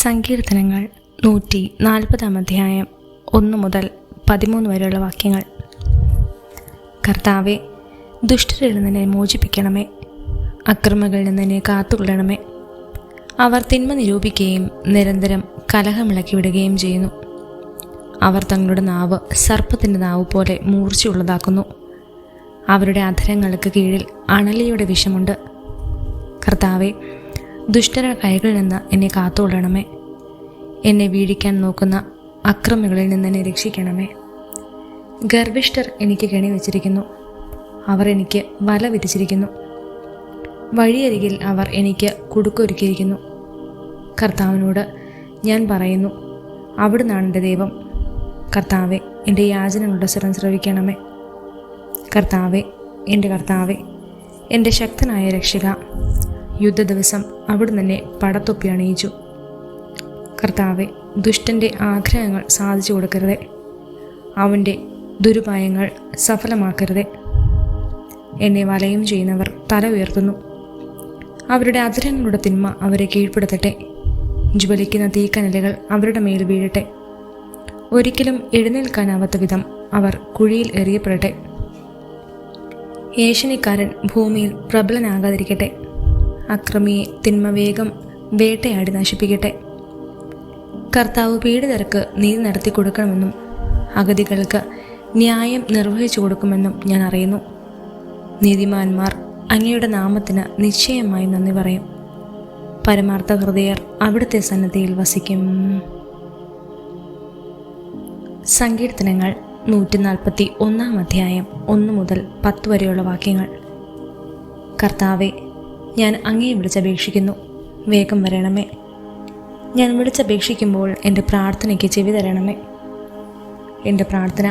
സങ്കീർത്തനങ്ങൾ 140 അധ്യായം 1 മുതൽ 13 വരെയുള്ള വാക്യങ്ങൾ. കർത്താവെ, ദുഷ്ടരിൽ നിന്ന് എന്നെ മോചിപ്പിക്കണമേ, അക്രമികളിൽ നിന്ന് എന്നെ കാത്തുകൊള്ളണമേ. അവർ തിന്മ നിരൂപിക്കുകയും നിരന്തരം കലഹമിളക്കി വിടുകയും ചെയ്യുന്നു. അവർ തങ്ങളുടെ നാവ് സർപ്പത്തിൻ്റെ നാവ് പോലെ മൂർച്ചയുള്ളതാക്കുന്നു. അവരുടെ അധരങ്ങൾക്ക് കീഴിൽ അണലിയുടെ വിഷമുണ്ട്. കർത്താവെ, ദുഷ്ടരുടെ കൈകളിൽ നിന്ന് എന്നെ കാത്തുകൊള്ളണമേ. എന്നെ വീഴിക്കാൻ നോക്കുന്ന അക്രമികളിൽ നിന്ന് എന്നെ രക്ഷിക്കണമേ. ഗർവിഷ്ഠർ എനിക്ക് കെണി വച്ചിരിക്കുന്നു, അവർ എനിക്ക് വല വിരിച്ചിരിക്കുന്നു. വഴിയരികിൽ അവർ എനിക്ക് കുടുക്കൊരുക്കിയിരിക്കുന്നു. കർത്താവിനോട് ഞാൻ പറയുന്നു, അവിടുന്നാണ് എൻ്റെ ദൈവം. കർത്താവെ, എൻ്റെ യാചനകളുടെ സ്വരം ശ്രവിക്കണമേ. കർത്താവെ, എൻ്റെ കർത്താവെ, എൻ്റെ ശക്തനായ രക്ഷക, യുദ്ധ ദിവസം അവിടുന്ന് എന്നെ പടത്തൊപ്പി അണിയിച്ചു. കർത്താവെ, ദുഷ്ടൻ്റെ ആഗ്രഹങ്ങൾ സാധിച്ചു കൊടുക്കരുതേ, അവൻ്റെ ദുരുപായങ്ങൾ സഫലമാക്കരുതേ. എന്നെ വലയം ചെയ്യുന്നവർ തല ഉയർത്തുന്നു, അവരുടെ അധരങ്ങളുടെ തിന്മ അവരെ കീഴ്പ്പെടുത്തട്ടെ. ജ്വലിക്കുന്ന തീക്കനലുകൾ അവരുടെ മേൽ വീഴട്ടെ. ഒരിക്കലും എഴുന്നേൽക്കാനാവാത്ത വിധം അവർ കുഴിയിൽ എറിയപ്പെടട്ടെ. ഏഷണിക്കാരൻ ഭൂമിയിൽ പ്രബലനാകാതിരിക്കട്ടെ. അക്രമിയെ തിന്മ വേഗം വേട്ടയാടി നശിപ്പിക്കട്ടെ. കർത്താവ് പീഡിതർക്ക് നീതി നടത്തി കൊടുക്കണമെന്നും അഗതികൾക്ക് ന്യായം നിർവഹിച്ചു കൊടുക്കുമെന്നും ഞാൻ അറിയുന്നു. നീതിമാന്മാർ അങ്ങയുടെ നാമത്തിന് നിശ്ചയമായി നന്ദി പറയും. പരമാർത്ഥ ഹൃദയർ അവിടുത്തെ സന്നദ്ധിയിൽ വസിക്കും. സങ്കീർത്തനങ്ങൾ 141 അധ്യായം 1 മുതൽ 10 വരെയുള്ള വാക്യങ്ങൾ. കർത്താവെ, ഞാൻ അങ്ങയെ വിളിച്ചപേക്ഷിക്കുന്നു, വേഗം വരണമേ. ഞാൻ വിളിച്ചപേക്ഷിക്കുമ്പോൾ എൻ്റെ പ്രാർത്ഥനയ്ക്ക് ചെവി തരണമേ. എൻ്റെ പ്രാർത്ഥന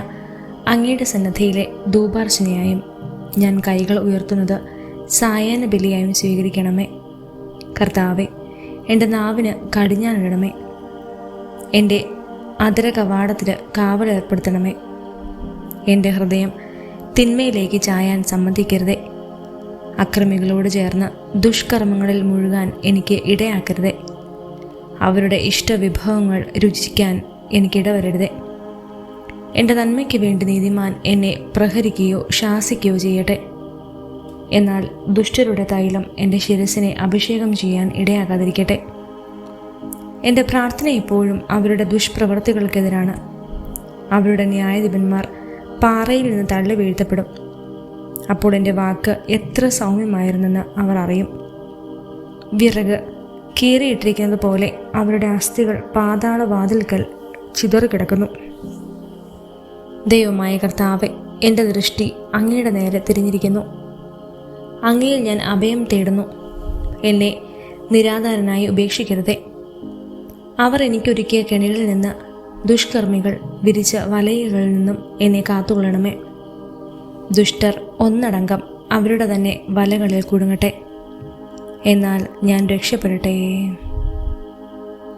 അങ്ങയുടെ സന്നദ്ധിയിലെ ധൂപാർച്ചനയായും ഞാൻ കൈകൾ ഉയർത്തുന്നത് സായാഹ്ന ബലിയായും സ്വീകരിക്കണമേ. കർത്താവെ, എൻ്റെ നാവിന് കടിഞ്ഞാണിടണമേ. എൻ്റെ അധര കവാടത്തിൽ കാവലേർപ്പെടുത്തണമേ. എൻ്റെ ഹൃദയം തിന്മയിലേക്ക് ചായാൻ സമ്മതിക്കരുതേ. അക്രമികളോട് ചേർന്ന് ദുഷ്കർമ്മങ്ങളിൽ മുഴുകാൻ എനിക്ക് ഇടയാക്കരുതേ. അവരുടെ ഇഷ്ടവിഭവങ്ങൾ രുചിക്കാൻ എനിക്കിടവരരുതേ. എൻ്റെ നന്മയ്ക്ക് വേണ്ടി നീതിമാൻ എന്നെ പ്രഹരിക്കുകയോ ശാസിക്കുകയോ ചെയ്യട്ടെ. എന്നാൽ ദുഷ്ടരുടെ തൈലം എൻ്റെ ശിരസിനെ അഭിഷേകം ചെയ്യാൻ ഇടയാകാതിരിക്കട്ടെ. എൻ്റെ പ്രാർത്ഥന എപ്പോഴും അവരുടെ ദുഷ്പ്രവൃത്തികൾക്കെതിരാണ്. അവരുടെ ന്യായാധിപന്മാർ പാറയിൽ നിന്ന് തള്ളി വീഴ്ത്തപ്പെടും. അപ്പോൾ എൻ്റെ വാക്ക് എത്ര സൗമ്യമായിരുന്നെന്ന് അവർ അറിയും. വിറക് കീറിയിട്ടിരിക്കുന്നത് പോലെ അവരുടെ അസ്ഥികൾ പാതാളവാതിൽക്കൽ ചിതറിക്കിടക്കുന്നു. ദൈവമായ കർത്താവെ, എൻ്റെ ദൃഷ്ടി അങ്ങയുടെ നേരെ തിരിഞ്ഞിരിക്കുന്നു. അങ്ങയിൽ ഞാൻ അഭയം തേടുന്നു. എന്നെ നിരാധാരനായി ഉപേക്ഷിക്കരുതേ. അവർ എനിക്കൊരുക്കിയ കെണികളിൽ നിന്ന്, ദുഷ്കർമ്മികൾ വിരിച്ച വലയകളിൽ നിന്നും എന്നെ കാത്തുകൊള്ളണമേ. ദുഷ്ടർ ഒന്നടങ്കം അവരുടെ തന്നെ വലകളിൽ കുടുങ്ങട്ടെ, എന്നാൽ ഞാൻ രക്ഷപ്പെടട്ടെ.